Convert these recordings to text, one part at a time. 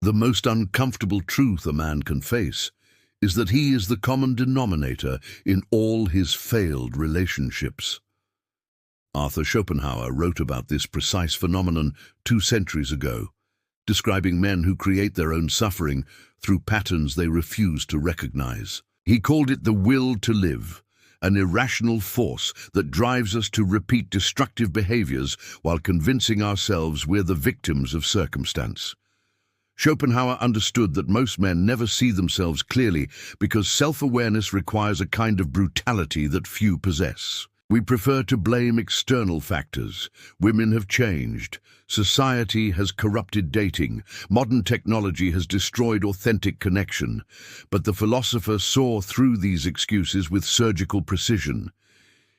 The most uncomfortable truth a man can face is that he is the common denominator in all his failed relationships. Arthur Schopenhauer wrote about this precise phenomenon 2 centuries ago, describing men who create their own suffering through patterns they refuse to recognize. He called it the will to live, an irrational force that drives us to repeat destructive behaviors while convincing ourselves we're the victims of circumstance. Schopenhauer understood that most men never see themselves clearly because self-awareness requires a kind of brutality that few possess. We prefer to blame external factors. Women have changed. Society has corrupted dating. Modern technology has destroyed authentic connection. But the philosopher saw through these excuses with surgical precision.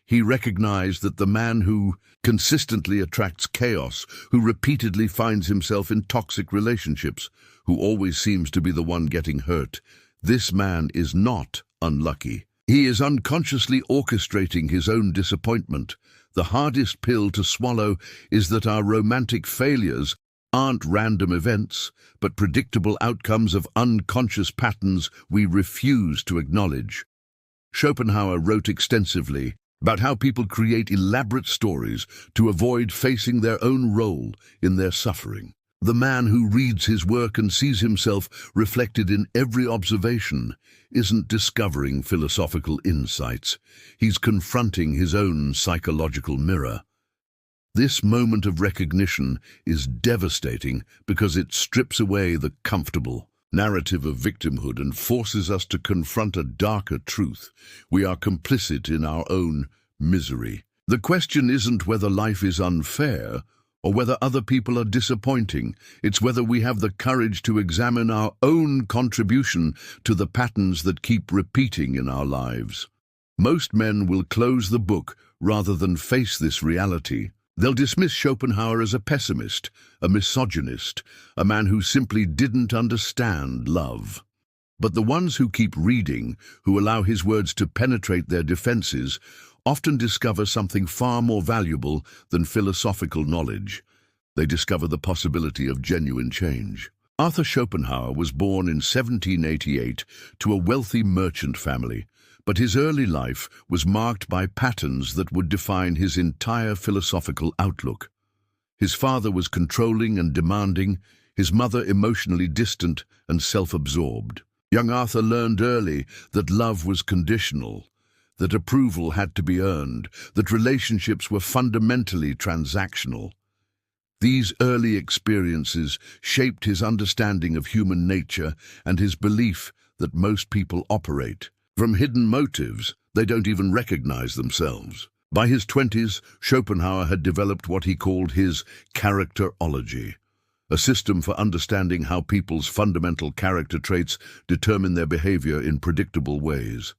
He recognized that the man who consistently attracts chaos, who repeatedly finds himself in toxic relationships, who always seems to be the one getting hurt, this man is not unlucky. He is unconsciously orchestrating his own disappointment. The hardest pill to swallow is that our romantic failures aren't random events, but predictable outcomes of unconscious patterns we refuse to acknowledge. Schopenhauer wrote extensively about how people create elaborate stories to avoid facing their own role in their suffering. The man who reads his work and sees himself reflected in every observation isn't discovering philosophical insights. He's confronting his own psychological mirror. This moment of recognition is devastating because it strips away the comfortable narrative of victimhood and forces us to confront a darker truth. We are complicit in our own misery. The question isn't whether life is unfair or whether other people are disappointing. It's whether we have the courage to examine our own contribution to the patterns that keep repeating in our lives. Most men will close the book rather than face this reality. They'll dismiss Schopenhauer as a pessimist, a misogynist, a man who simply didn't understand love. But the ones who keep reading, who allow his words to penetrate their defenses, often discover something far more valuable than philosophical knowledge. They discover the possibility of genuine change. Arthur Schopenhauer was born in 1788 to a wealthy merchant family, but his early life was marked by patterns that would define his entire philosophical outlook. His father was controlling and demanding, his mother emotionally distant and self-absorbed. Young Arthur learned early that love was conditional, that approval had to be earned, that relationships were fundamentally transactional. These early experiences shaped his understanding of human nature and his belief that most people operate from hidden motives. They don't even recognize themselves. By his 20s, Schopenhauer had developed what he called his characterology, a system for understanding how people's fundamental character traits determine their behavior in predictable ways.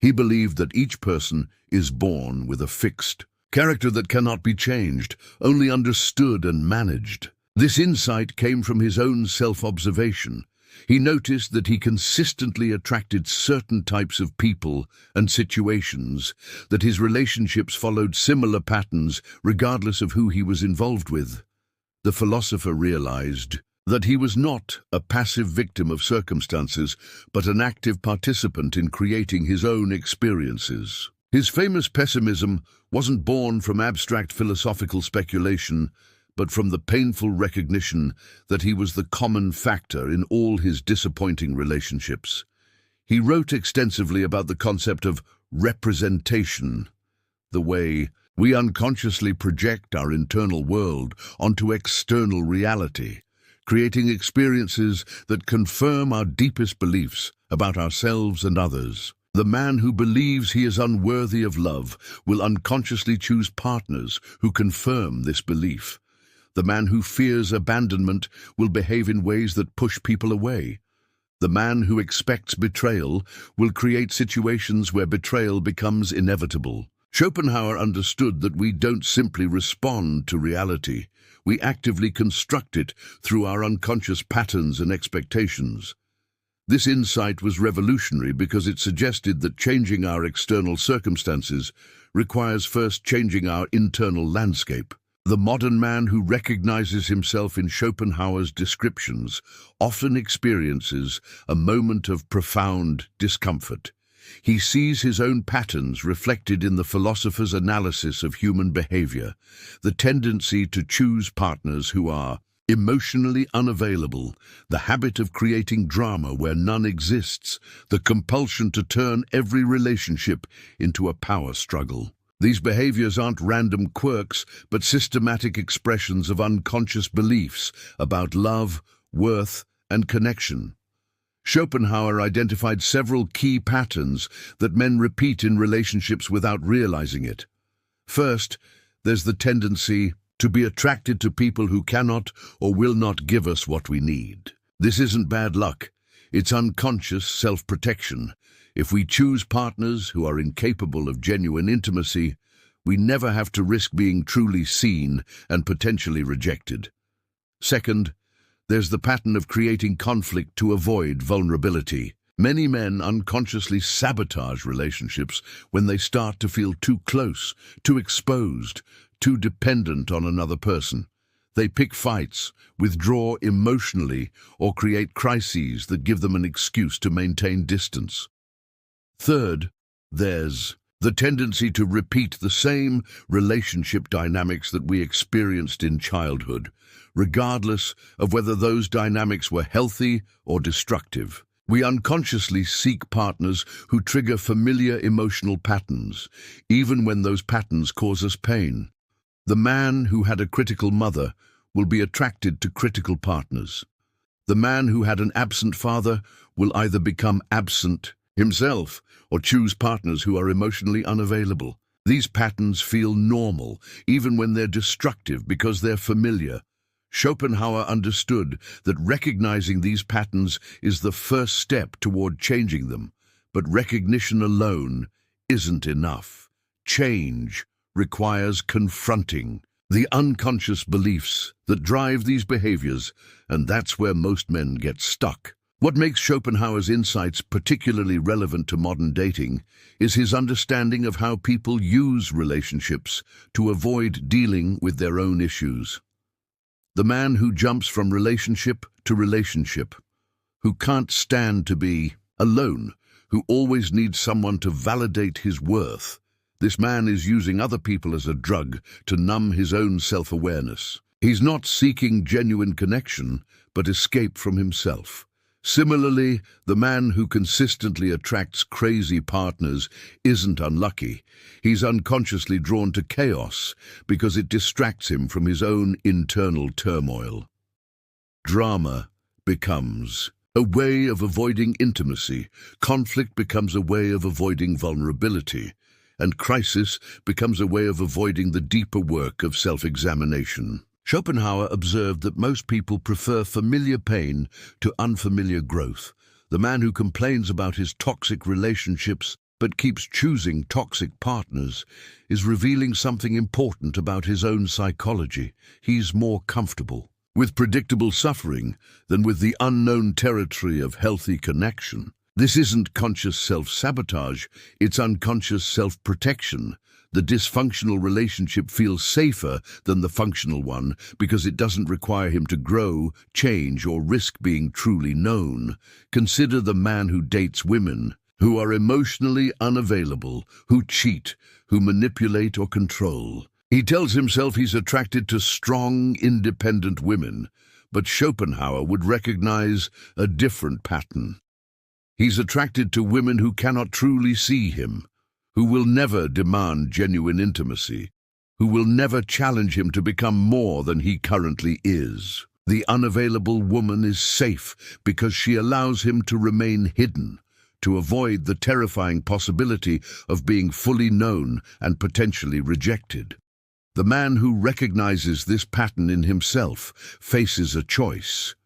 He believed that each person is born with a fixed character that cannot be changed, only understood and managed. This insight came from his own self-observation. He noticed that he consistently attracted certain types of people and situations, that his relationships followed similar patterns regardless of who he was involved with. The philosopher realized that he was not a passive victim of circumstances, but an active participant in creating his own experiences. His famous pessimism wasn't born from abstract philosophical speculation, but from the painful recognition that he was the common factor in all his disappointing relationships. He wrote extensively about the concept of representation, the way we unconsciously project our internal world onto external reality, creating experiences that confirm our deepest beliefs about ourselves and others. The man who believes he is unworthy of love will unconsciously choose partners who confirm this belief. The man who fears abandonment will behave in ways that push people away. The man who expects betrayal will create situations where betrayal becomes inevitable. Schopenhauer understood that we don't simply respond to reality. We actively construct it through our unconscious patterns and expectations. This insight was revolutionary because it suggested that changing our external circumstances requires first changing our internal landscape. The modern man who recognizes himself in Schopenhauer's descriptions often experiences a moment of profound discomfort. He sees his own patterns reflected in the philosopher's analysis of human behavior, the tendency to choose partners who are emotionally unavailable, the habit of creating drama where none exists, the compulsion to turn every relationship into a power struggle. These behaviors aren't random quirks, but systematic expressions of unconscious beliefs about love, worth, and connection. Schopenhauer identified several key patterns that men repeat in relationships without realizing it. First, there's the tendency to be attracted to people who cannot or will not give us what we need. This isn't bad luck. It's unconscious self-protection. If we choose partners who are incapable of genuine intimacy, we never have to risk being truly seen and potentially rejected. Second, there's the pattern of creating conflict to avoid vulnerability. Many men unconsciously sabotage relationships when they start to feel too close, too exposed, too dependent on another person. They pick fights, withdraw emotionally, or create crises that give them an excuse to maintain distance. Third, there's the tendency to repeat the same relationship dynamics that we experienced in childhood, regardless of whether those dynamics were healthy or destructive. We unconsciously seek partners who trigger familiar emotional patterns, even when those patterns cause us pain. The man who had a critical mother will be attracted to critical partners. The man who had an absent father will either become absent himself or choose partners who are emotionally unavailable. These patterns feel normal, even when they're destructive, because they're familiar. Schopenhauer understood that recognizing these patterns is the first step toward changing them, but recognition alone isn't enough. Change requires confronting the unconscious beliefs that drive these behaviors, and that's where most men get stuck. What makes Schopenhauer's insights particularly relevant to modern dating is his understanding of how people use relationships to avoid dealing with their own issues. The man who jumps from relationship to relationship, who can't stand to be alone, who always needs someone to validate his worth. This man is using other people as a drug to numb his own self-awareness. He's not seeking genuine connection, but escape from himself. Similarly, the man who consistently attracts crazy partners isn't unlucky. He's unconsciously drawn to chaos because it distracts him from his own internal turmoil. Drama becomes a way of avoiding intimacy, conflict becomes a way of avoiding vulnerability, and crisis becomes a way of avoiding the deeper work of self-examination. Schopenhauer observed that most people prefer familiar pain to unfamiliar growth. The man who complains about his toxic relationships but keeps choosing toxic partners is revealing something important about his own psychology. He's more comfortable with predictable suffering than with the unknown territory of healthy connection. This isn't conscious self-sabotage, it's unconscious self-protection. The dysfunctional relationship feels safer than the functional one because it doesn't require him to grow, change, or risk being truly known. Consider the man who dates women who are emotionally unavailable, who cheat, who manipulate or control. He tells himself he's attracted to strong, independent women, but Schopenhauer would recognize a different pattern. He's attracted to women who cannot truly see him, who will never demand genuine intimacy, who will never challenge him to become more than he currently is. The unavailable woman is safe because she allows him to remain hidden, to avoid the terrifying possibility of being fully known and potentially rejected. The man who recognizes this pattern in himself faces a choice.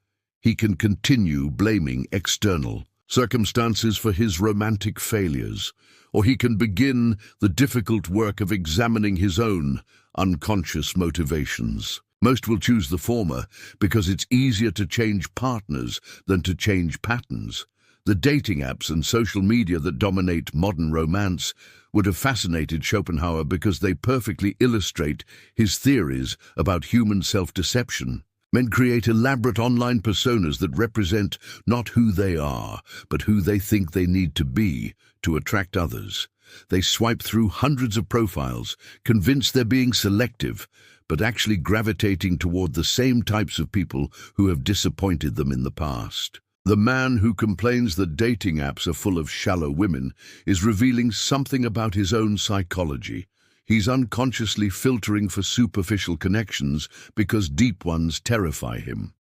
He can continue blaming external circumstances for his romantic failures, or he can begin the difficult work of examining his own unconscious motivations. Most will choose the former because it's easier to change partners than to change patterns. The dating apps and social media that dominate modern romance will would have fascinated Schopenhauer because they perfectly illustrate his theories about human self-deception. Men create elaborate online personas that represent not who they are, but who they think they need to be to attract others. They swipe through hundreds of profiles, convinced they're being selective, but actually gravitating toward the same types of people who have disappointed them in the past. The man who complains that dating apps are full of shallow women is revealing something about his own psychology. He's unconsciously filtering for superficial connections because deep ones terrify him.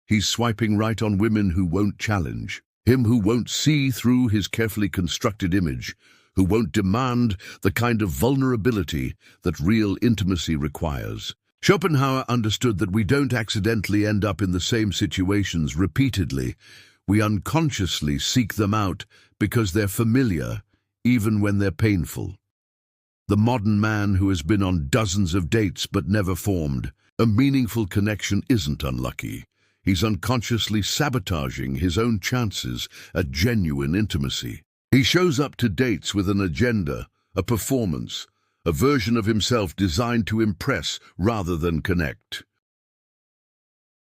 He's swiping right on women who won't challenge him, who won't see through his carefully constructed image, who won't demand the kind of vulnerability that real intimacy requires. Schopenhauer understood that we don't accidentally end up in the same situations repeatedly. We unconsciously seek them out because they're familiar, even when they're painful. The modern man who has been on dozens of dates but never formed a meaningful connection isn't unlucky. He's unconsciously sabotaging his own chances at genuine intimacy. He shows up to dates with an agenda, a performance, a version of himself designed to impress rather than connect.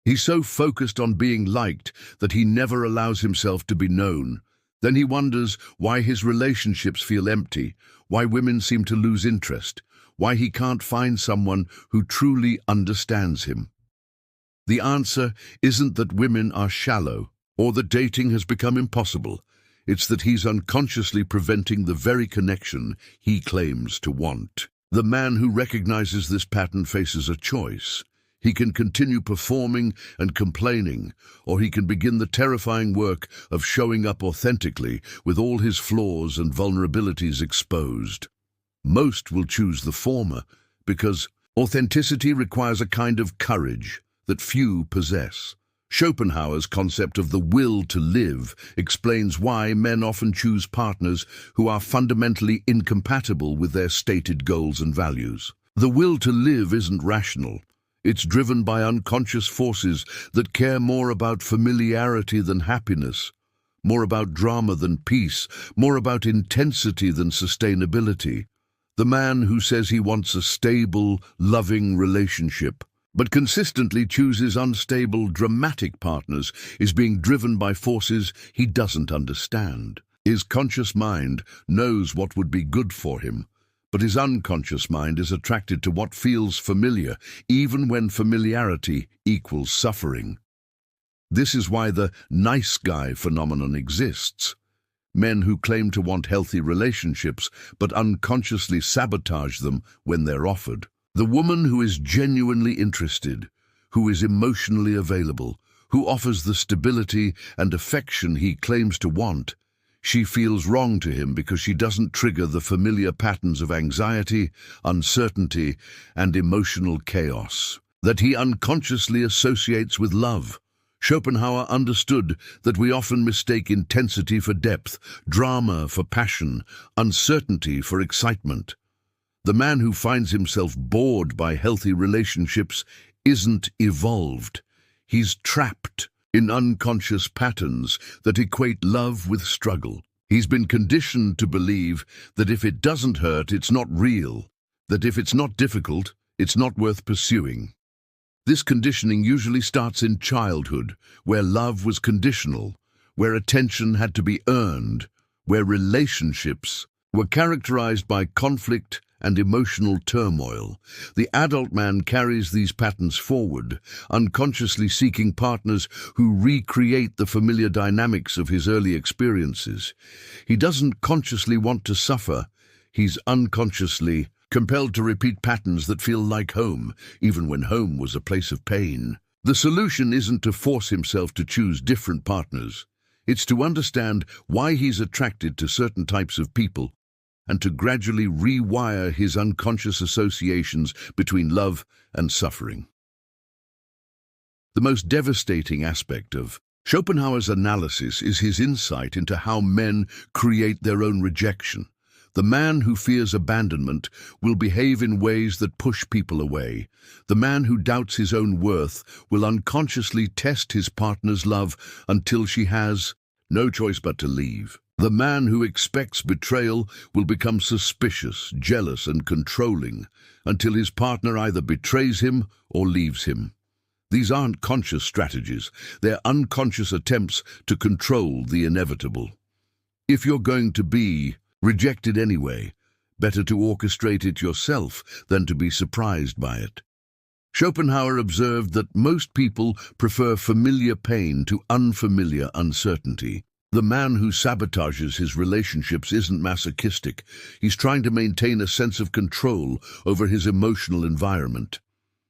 He's so focused on being liked that he never allows himself to be known. Then he wonders why his relationships feel empty, why women seem to lose interest, why he can't find someone who truly understands him. The answer isn't that women are shallow or that dating has become impossible. It's that he's unconsciously preventing the very connection he claims to want. The man who recognizes this pattern faces a choice. He can continue performing and complaining, or he can begin the terrifying work of showing up authentically with all his flaws and vulnerabilities exposed. Most will choose the former because authenticity requires a kind of courage that few possess. Schopenhauer's concept of the will to live explains why men often choose partners who are fundamentally incompatible with their stated goals and values. The will to live isn't rational. It's driven by unconscious forces that care more about familiarity than happiness, more about drama than peace, more about intensity than sustainability. The man who says he wants a stable, loving relationship, but consistently chooses unstable, dramatic partners, is being driven by forces he doesn't understand. His conscious mind knows what would be good for him, but his unconscious mind is attracted to what feels familiar, even when familiarity equals suffering. This is why the nice guy phenomenon exists. Men who claim to want healthy relationships but unconsciously sabotage them when they're offered. The woman who is genuinely interested, who is emotionally available, who offers the stability and affection he claims to want, she feels wrong to him because she doesn't trigger the familiar patterns of anxiety, uncertainty, and emotional chaos that he unconsciously associates with love. Schopenhauer understood that we often mistake intensity for depth, drama for passion, uncertainty for excitement. The man who finds himself bored by healthy relationships isn't evolved. He's trapped in unconscious patterns that equate love with struggle. He's been conditioned to believe that if it doesn't hurt, it's not real, that if it's not difficult, it's not worth pursuing. This conditioning usually starts in childhood, where love was conditional, where attention had to be earned, where relationships were characterized by conflict and emotional turmoil. The adult man carries these patterns forward, unconsciously seeking partners who recreate the familiar dynamics of his early experiences. He doesn't consciously want to suffer. He's unconsciously compelled to repeat patterns that feel like home, even when home was a place of pain. The solution isn't to force himself to choose different partners. It's to understand why he's attracted to certain types of people and to gradually rewire his unconscious associations between love and suffering. The most devastating aspect of Schopenhauer's analysis is his insight into how men create their own rejection. The man who fears abandonment will behave in ways that push people away. The man who doubts his own worth will unconsciously test his partner's love until she has no choice but to leave. The man who expects betrayal will become suspicious, jealous, and controlling until his partner either betrays him or leaves him. These aren't conscious strategies, they're unconscious attempts to control the inevitable. If you're going to be rejected anyway, better to orchestrate it yourself than to be surprised by it. Schopenhauer observed that most people prefer familiar pain to unfamiliar uncertainty. The man who sabotages his relationships isn't masochistic. He's trying to maintain a sense of control over his emotional environment.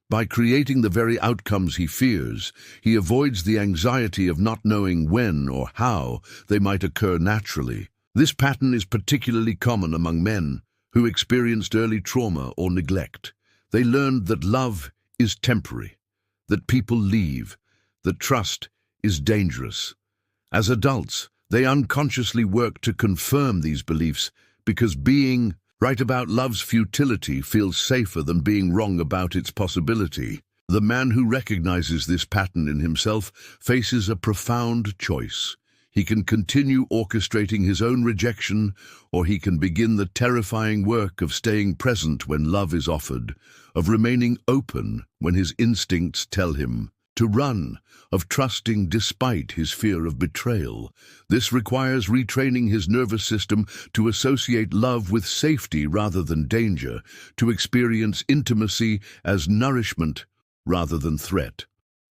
By creating the very outcomes he fears, he avoids the anxiety of not knowing when or how they might occur naturally. This pattern is particularly common among men who experienced early trauma or neglect. They learned that love is temporary, that people leave, that trust is dangerous. As adults, they unconsciously work to confirm these beliefs because being right about love's futility feels safer than being wrong about its possibility. The man who recognizes this pattern in himself faces a profound choice. He can continue orchestrating his own rejection, or he can begin the terrifying work of staying present when love is offered, of remaining open when his instincts tell him to run, of trusting despite his fear of betrayal. This requires retraining his nervous system to associate love with safety rather than danger, to experience intimacy as nourishment rather than threat.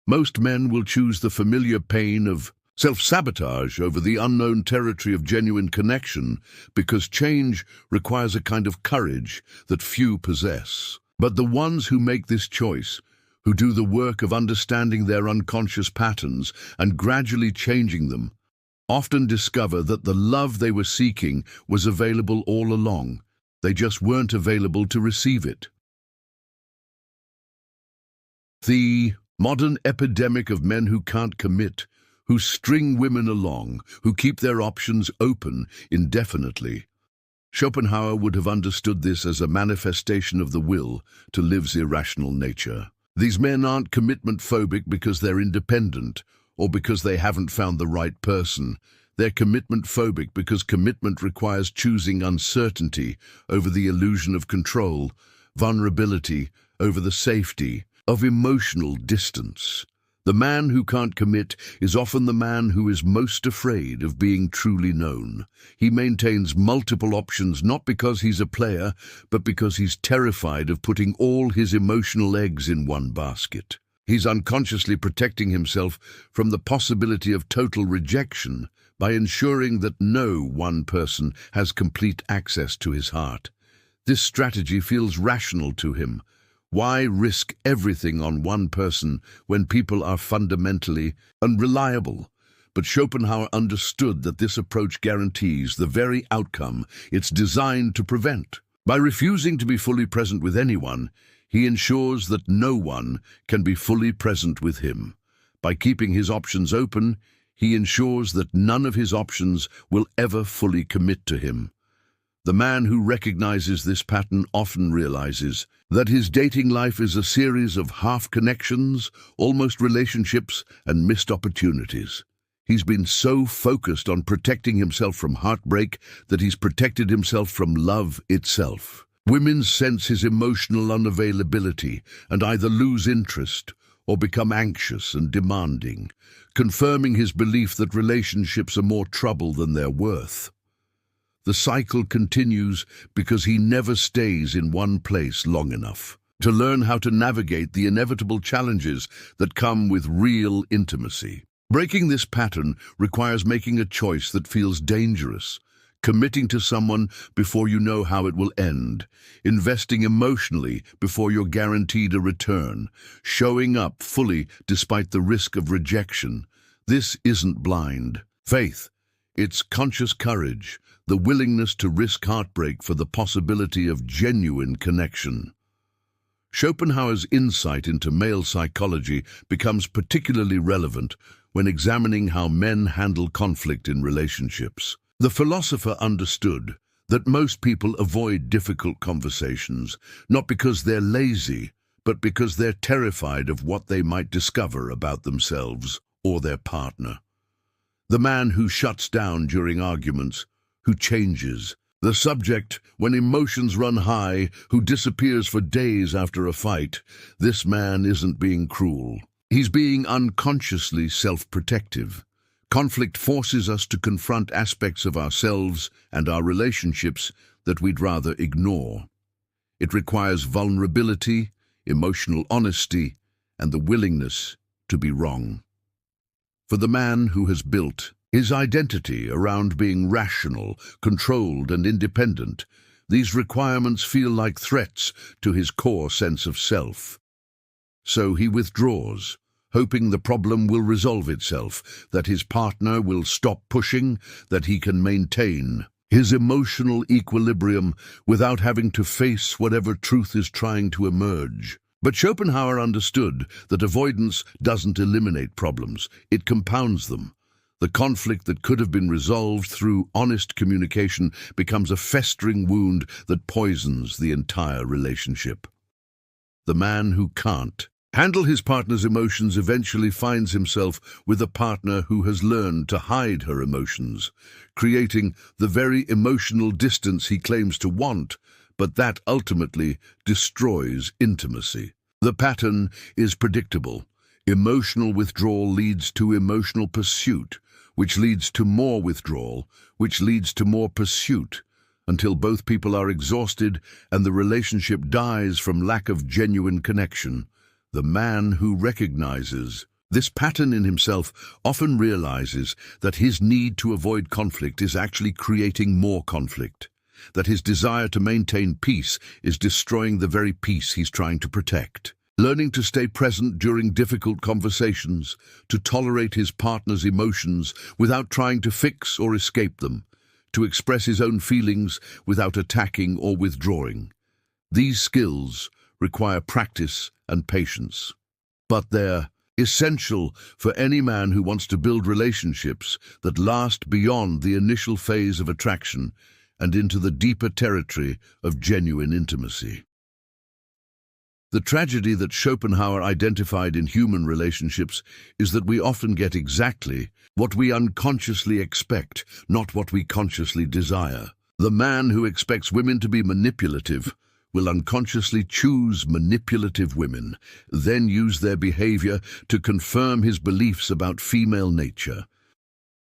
Most men will choose the familiar pain of self-sabotage over the unknown territory of genuine connection because change requires a kind of courage that few possess. But the ones who make this choice, who do the work of understanding their unconscious patterns and gradually changing them, often discover that the love they were seeking was available all along. They just weren't available to receive it. The modern epidemic of men who can't commit, who string women along, who keep their options open indefinitely. Schopenhauer would have understood this as a manifestation of the will to live's irrational nature. These men aren't commitment-phobic because they're independent or because they haven't found the right person. They're commitment-phobic because commitment requires choosing uncertainty over the illusion of control, vulnerability over the safety of emotional distance. The man who can't commit is often the man who is most afraid of being truly known. He maintains multiple options not because he's a player, but because he's terrified of putting all his emotional eggs in one basket. He's unconsciously protecting himself from the possibility of total rejection by ensuring that no one person has complete access to his heart. This strategy feels rational to him. Why risk everything on one person when people are fundamentally unreliable? But Schopenhauer understood that this approach guarantees the very outcome it's designed to prevent. By refusing to be fully present with anyone, he ensures that no one can be fully present with him. By keeping his options open, he ensures that none of his options will ever fully commit to him. The man who recognizes this pattern often realizes that his dating life is a series of half-connections, almost relationships, and missed opportunities. He's been so focused on protecting himself from heartbreak that he's protected himself from love itself. Women sense his emotional unavailability and either lose interest or become anxious and demanding, confirming his belief that relationships are more trouble than they're worth. The cycle continues because he never stays in one place long enough to learn how to navigate the inevitable challenges that come with real intimacy. Breaking this pattern requires making a choice that feels dangerous, committing to someone before you know how it will end, investing emotionally before you're guaranteed a return, showing up fully despite the risk of rejection. This isn't blind faith. It's conscious courage, the willingness to risk heartbreak for the possibility of genuine connection. Schopenhauer's insight into male psychology becomes particularly relevant when examining how men handle conflict in relationships. The philosopher understood that most people avoid difficult conversations, not because they're lazy, but because they're terrified of what they might discover about themselves or their partner. The man who shuts down during arguments, who changes. The subject, when emotions run high, who disappears for days after a fight. This man isn't being cruel. He's being unconsciously self-protective. Conflict forces us to confront aspects of ourselves and our relationships that we'd rather ignore. It requires vulnerability, emotional honesty, and the willingness to be wrong. For the man who has built his identity around being rational, controlled, and independent, these requirements feel like threats to his core sense of self. So he withdraws, hoping the problem will resolve itself, that his partner will stop pushing, that he can maintain his emotional equilibrium without having to face whatever truth is trying to emerge. But Schopenhauer understood that avoidance doesn't eliminate problems, it compounds them. The conflict that could have been resolved through honest communication becomes a festering wound that poisons the entire relationship. The man who can't handle his partner's emotions eventually finds himself with a partner who has learned to hide her emotions, creating the very emotional distance he claims to want, but that ultimately destroys intimacy. The pattern is predictable. Emotional withdrawal leads to emotional pursuit, which leads to more withdrawal, which leads to more pursuit, until both people are exhausted and the relationship dies from lack of genuine connection. The man who recognizes this pattern in himself often realizes that his need to avoid conflict is actually creating more conflict, that his desire to maintain peace is destroying the very peace he's trying to protect. Learning to stay present during difficult conversations, to tolerate his partner's emotions without trying to fix or escape them, to express his own feelings without attacking or withdrawing. These skills require practice and patience, but they're essential for any man who wants to build relationships that last beyond the initial phase of attraction and into the deeper territory of genuine intimacy. The tragedy that Schopenhauer identified in human relationships is that we often get exactly what we unconsciously expect, not what we consciously desire. The man who expects women to be manipulative will unconsciously choose manipulative women, then use their behavior to confirm his beliefs about female nature.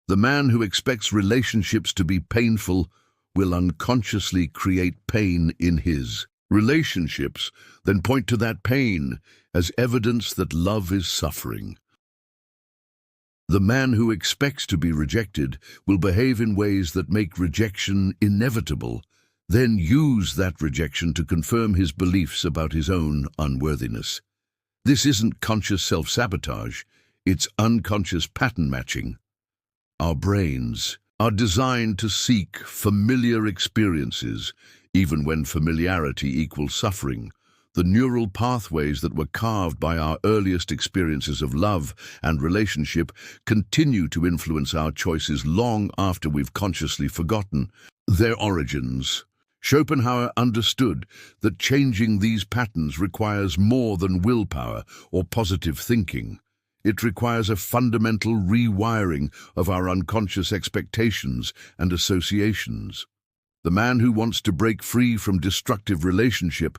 The man who expects relationships to be painful will unconsciously create pain in his relationships, then point to that pain as evidence that love is suffering. The man who expects to be rejected will behave in ways that make rejection inevitable, then use that rejection to confirm his beliefs about his own unworthiness. This isn't conscious self-sabotage, it's unconscious pattern matching. Our brains are designed to seek familiar experiences, even when familiarity equals suffering. The neural pathways that were carved by our earliest experiences of love and relationship continue to influence our choices long after we've consciously forgotten their origins. Schopenhauer understood that changing these patterns requires more than willpower or positive thinking. It requires a fundamental rewiring of our unconscious expectations and associations. The man who wants to break free from destructive relationship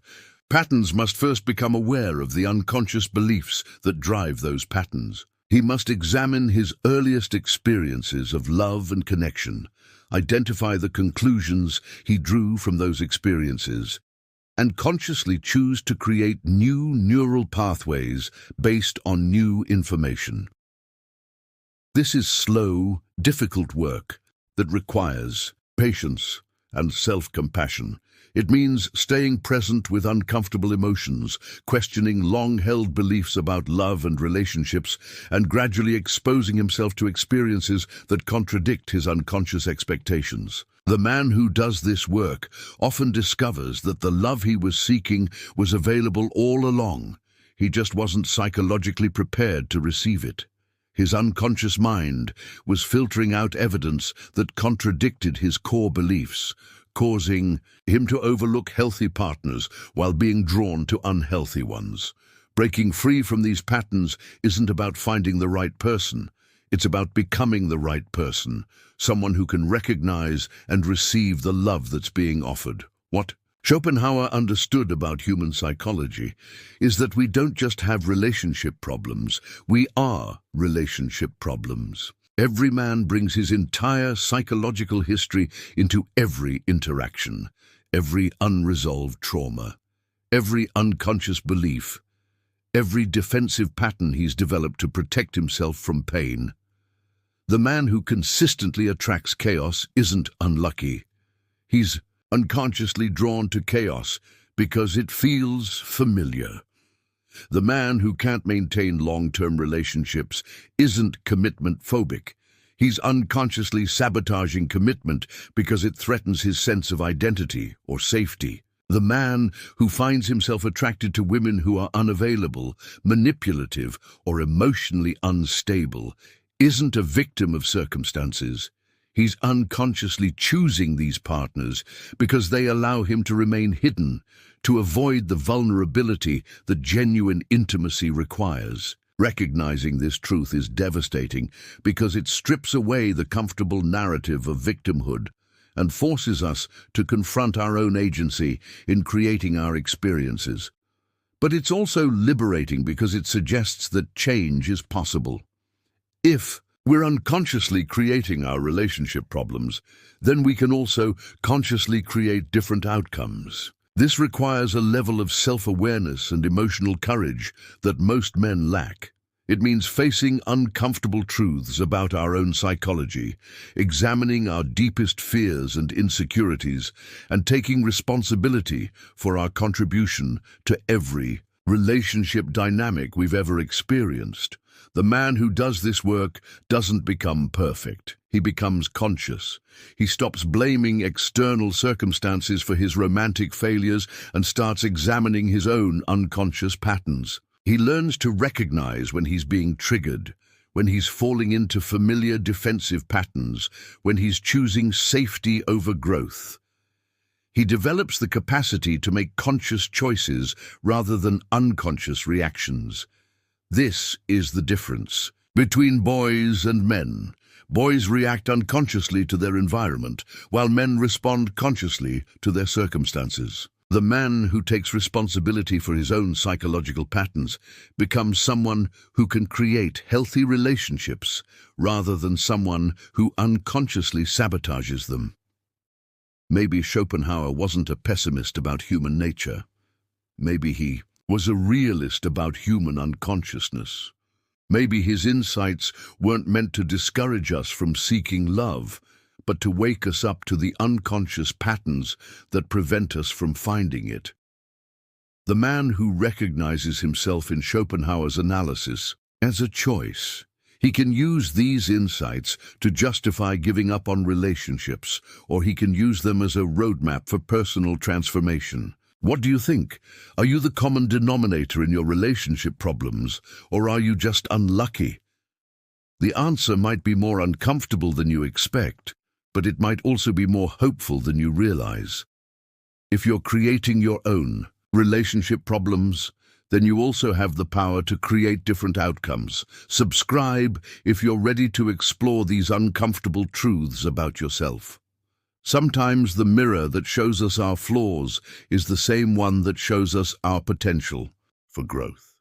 patterns must first become aware of the unconscious beliefs that drive those patterns. He must examine his earliest experiences of love and connection, identify the conclusions he drew from those experiences, and consciously choose to create new neural pathways based on new information. This is slow, difficult work that requires patience and self-compassion. It means staying present with uncomfortable emotions, questioning long-held beliefs about love and relationships, and gradually exposing himself to experiences that contradict his unconscious expectations. The man who does this work often discovers that the love he was seeking was available all along. He just wasn't psychologically prepared to receive it. His unconscious mind was filtering out evidence that contradicted his core beliefs, causing him to overlook healthy partners while being drawn to unhealthy ones. Breaking free from these patterns isn't about finding the right person. It's about becoming the right person, someone who can recognize and receive the love that's being offered. What Schopenhauer understood about human psychology is that we don't just have relationship problems, we are relationship problems. Every man brings his entire psychological history into every interaction, every unresolved trauma, every unconscious belief, every defensive pattern he's developed to protect himself from pain. The man who consistently attracts chaos isn't unlucky. He's unconsciously drawn to chaos because it feels familiar. The man who can't maintain long-term relationships isn't commitment phobic. He's unconsciously sabotaging commitment because it threatens his sense of identity or safety. The man who finds himself attracted to women who are unavailable, manipulative, or emotionally unstable isn't a victim of circumstances. He's unconsciously choosing these partners because they allow him to remain hidden, to avoid the vulnerability that genuine intimacy requires. Recognizing this truth is devastating because it strips away the comfortable narrative of victimhood and forces us to confront our own agency in creating our experiences. But it's also liberating because it suggests that change is possible. If we're unconsciously creating our relationship problems, then we can also consciously create different outcomes. This requires a level of self-awareness and emotional courage that most men lack. It means facing uncomfortable truths about our own psychology, examining our deepest fears and insecurities, and taking responsibility for our contribution to every relationship dynamic we've ever experienced. The man who does this work doesn't become perfect. He becomes conscious. He stops blaming external circumstances for his romantic failures and starts examining his own unconscious patterns. He learns to recognize when he's being triggered, when he's falling into familiar defensive patterns, when he's choosing safety over growth. He develops the capacity to make conscious choices rather than unconscious reactions. This is the difference between boys and men. Boys react unconsciously to their environment, while men respond consciously to their circumstances. The man who takes responsibility for his own psychological patterns becomes someone who can create healthy relationships rather than someone who unconsciously sabotages them. Maybe Schopenhauer wasn't a pessimist about human nature. Maybe he was a realist about human unconsciousness. Maybe his insights weren't meant to discourage us from seeking love, but to wake us up to the unconscious patterns that prevent us from finding it. The man who recognizes himself in Schopenhauer's analysis as a choice. He can use these insights to justify giving up on relationships, or he can use them as a roadmap for personal transformation. What do you think? Are you the common denominator in your relationship problems, or are you just unlucky? The answer might be more uncomfortable than you expect, but it might also be more hopeful than you realize. If you're creating your own relationship problems, then you also have the power to create different outcomes. Subscribe if you're ready to explore these uncomfortable truths about yourself. Sometimes the mirror that shows us our flaws is the same one that shows us our potential for growth.